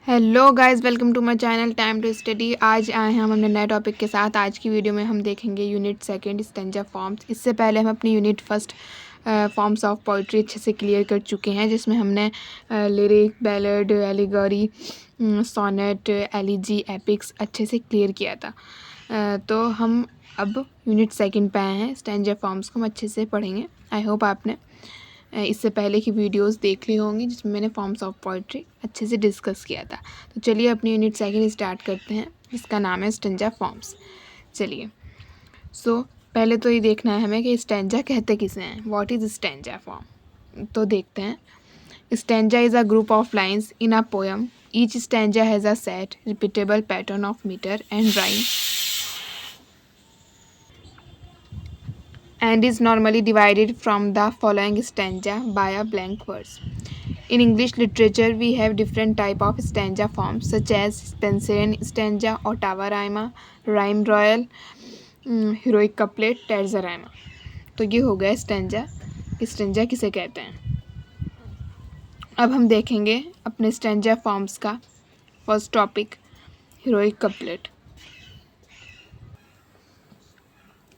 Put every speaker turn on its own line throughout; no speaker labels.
Hello guys, welcome to my channel time to study. आज आए हैं हम अपने नए टॉपिक के साथ। आज की वीडियो में हम देखेंगे यूनिट सेकंड स्टैंजा फॉर्म्स। इससे पहले हम अपनी unit first forms of poetry अच्छे से क्लियर कर चुके हैं, जिसमें हमने lyric, ballad, allegory, sonnet, elegy, epics अच्छे से क्लियर किया था। तो हम अब यूनिट सेकंड पे आए हैं। स्टैंजा फॉर्म्स को हम अच्छे से पढ़ेंगे। आई होप आपने इससे पहले की वीडियोस देख ली होंगी, जिसमें मैंने फॉर्म्स ऑफ पोइट्री अच्छे से डिस्कस किया था। तो चलिए अपनी यूनिट सेकंड स्टार्ट करते हैं, जिसका नाम है स्टैंजा फॉर्म्स। चलिए पहले तो ये देखना है हमें कि स्टैंजा कहते किसे हैं। व्हाट इज़ स्टैंजा फॉर्म, तो देखते हैं। Stanza is a group of lines in a poem. Each stanza has a set repeatable pattern of metre and rhyme and is normally divided from the following stanza by a blank verse. In English literature, we have different type of stanza forms such as Spenserian stanza, Ottawa rhyme, rhyme royal, heroic couplet, terza rhyme। तो ये हो गया stanza. Stanza किसे कहते हैं। अब हम देखेंगे अपने स्टैंजा फॉर्म्स का फर्स्ट टॉपिक, हीरोइक कपलेट।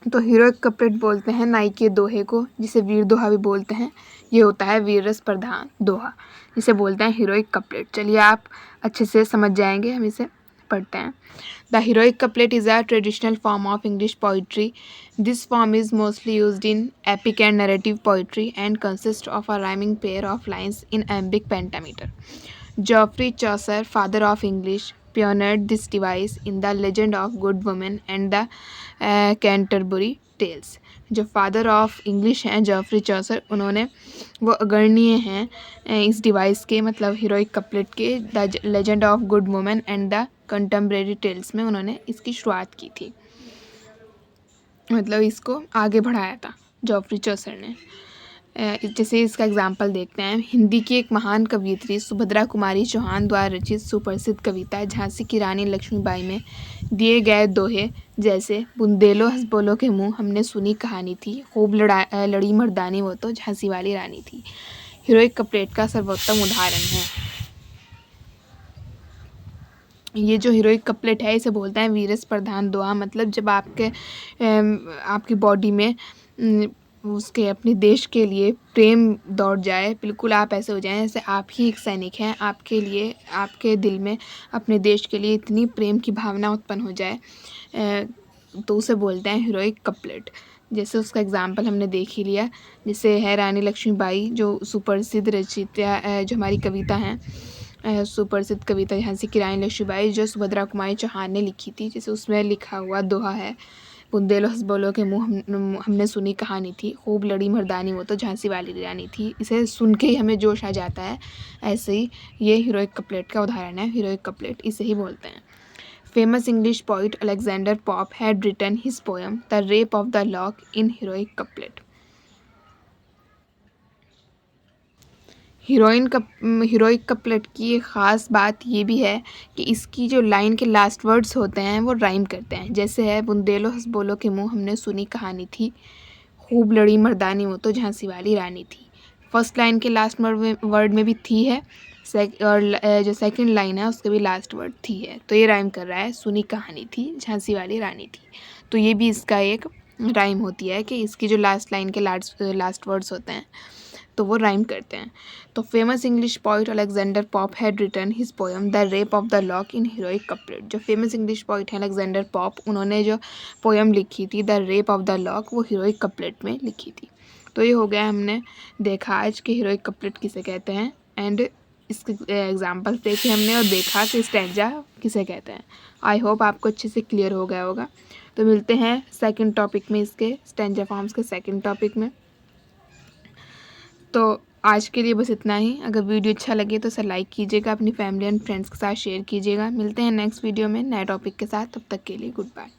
तो हीरोइक कपलेट बोलते हैं नाई के दोहे को, जिसे वीर दोहा भी बोलते हैं। ये होता है वीर रस प्रधान दोहा, जिसे बोलते हैं हीरोइक कपलेट। चलिए आप अच्छे से समझ जाएंगे, हम इसे पढ़ते हैं। The heroic couplet is a traditional form of English poetry. This form is mostly used in epic and narrative poetry and consist of a rhyming pair of lines in iambic pentameter. Geoffrey Chaucer, father of English, pioneered this device in the Legend of Good Woman and the Canterbury Tales। जो father of English हैं Geoffrey Chaucer, उन्होंने वो अग्रणीय हैं इस device के, मतलब heroic couplet के, the legend of good women and the contemporary tales में उन्होंने इसकी शुरुआत की थी, मतलब इसको आगे बढ़ाया था जॉफ्री चॉसर ने। जैसे इसका एग्जाम्पल देखते हैं। हिंदी की एक महान कवयित्री सुभद्रा कुमारी चौहान द्वारा रचित सुप्रसिद्ध कविता झांसी की रानी लक्ष्मीबाई में दिए गए दोहे जैसे बुंदेलो हंसबोलो के मुंह हमने सुनी कहानी थी, खूब लड़ी मर्दानी वो तो झांसी वाली रानी थी, हीरोइक कपलेट का सर्वोत्तम उदाहरण है। ये जो हीरोइक कपलेट है इसे बोलते हैं वीरस प्रधान दोहा। मतलब जब आपकी बॉडी में उसके अपने देश के लिए प्रेम दौड़ जाए, बिल्कुल आप ऐसे हो जाएं जैसे आप ही एक सैनिक हैं, आपके लिए, आपके दिल में अपने देश के लिए इतनी प्रेम की भावना उत्पन्न हो जाए, तो उसे बोलते हैं हीरोइक कपलेट। जैसे उसका एग्जाम्पल हमने देख ही लिया, जैसे है रानी लक्ष्मीबाई, जो सुप्रसिद्ध रचयिता, जो हमारी कविता हैं, सुप्रसिद्ध कविता झांसी की रानी लक्ष्मीबाई, जो सुभद्रा कुमारी चौहान ने लिखी थी। जैसे उसमें लिखा हुआ दोहा है, बुंदेलो हंसबोलो के मुँह हमने सुनी कहानी थी, खूब लड़ी मर्दानी वो तो झांसी वाली रानी थी। इसे सुन के ही हमें जोश आ जाता है। ऐसे ही ये हीरोइक कपलेट का उदाहरण है। हीरोइक कपलेट इसे ही बोलते हैं। Famous English poet Alexander Pope had written his poem the rape of the lock in heroic couplet. Heroic couplet की एक ख़ास बात ये भी है कि इसकी जो लाइन के लास्ट वर्ड्स होते हैं वो राइम करते हैं। जैसे है बुंदेलो हंसबोलो के मुंह हमने सुनी कहानी थी, खूब लड़ी मर्दानी वो तो झांसी वाली रानी थी। फर्स्ट लाइन के लास्ट वर्ड में भी थी है, और जो सेकंड लाइन है उसके भी लास्ट वर्ड थी है, तो ये राइम कर रहा है सुनी कहानी थी, झांसी वाली रानी थी। तो ये भी इसका एक राइम होती है कि इसकी जो लास्ट लाइन के लास्ट वर्ड्स होते हैं तो वो राइम करते हैं। तो famous English poet Alexander Pope had written his poem the rape of the lock in heroic couplet. जो फेमस इंग्लिश पोइट हैं अलेक्जेंडर पॉप, उन्होंने जो पोएम लिखी थी the rape of the lock, वो हीरोइक कपलेट में लिखी थी। तो ये हो गया, हमने देखा आज कि हीरोइक कपलेट किसे कहते हैं, एंड इसके एग्जाम्पल्स देखे हमने और देखा कि स्टैंजा किसे कहते हैं। आई होप आपको अच्छे से क्लियर हो गया होगा। तो मिलते हैं सेकंड टॉपिक में, इसके स्टैंजा फॉर्म्स के सेकंड टॉपिक में। तो आज के लिए बस इतना ही। अगर वीडियो अच्छा लगे तो इसे लाइक कीजिएगा, अपनी फैमिली एंड फ्रेंड्स के साथ शेयर कीजिएगा। मिलते हैं नेक्स्ट वीडियो में नए टॉपिक के साथ, तब तक के लिए गुड बाय।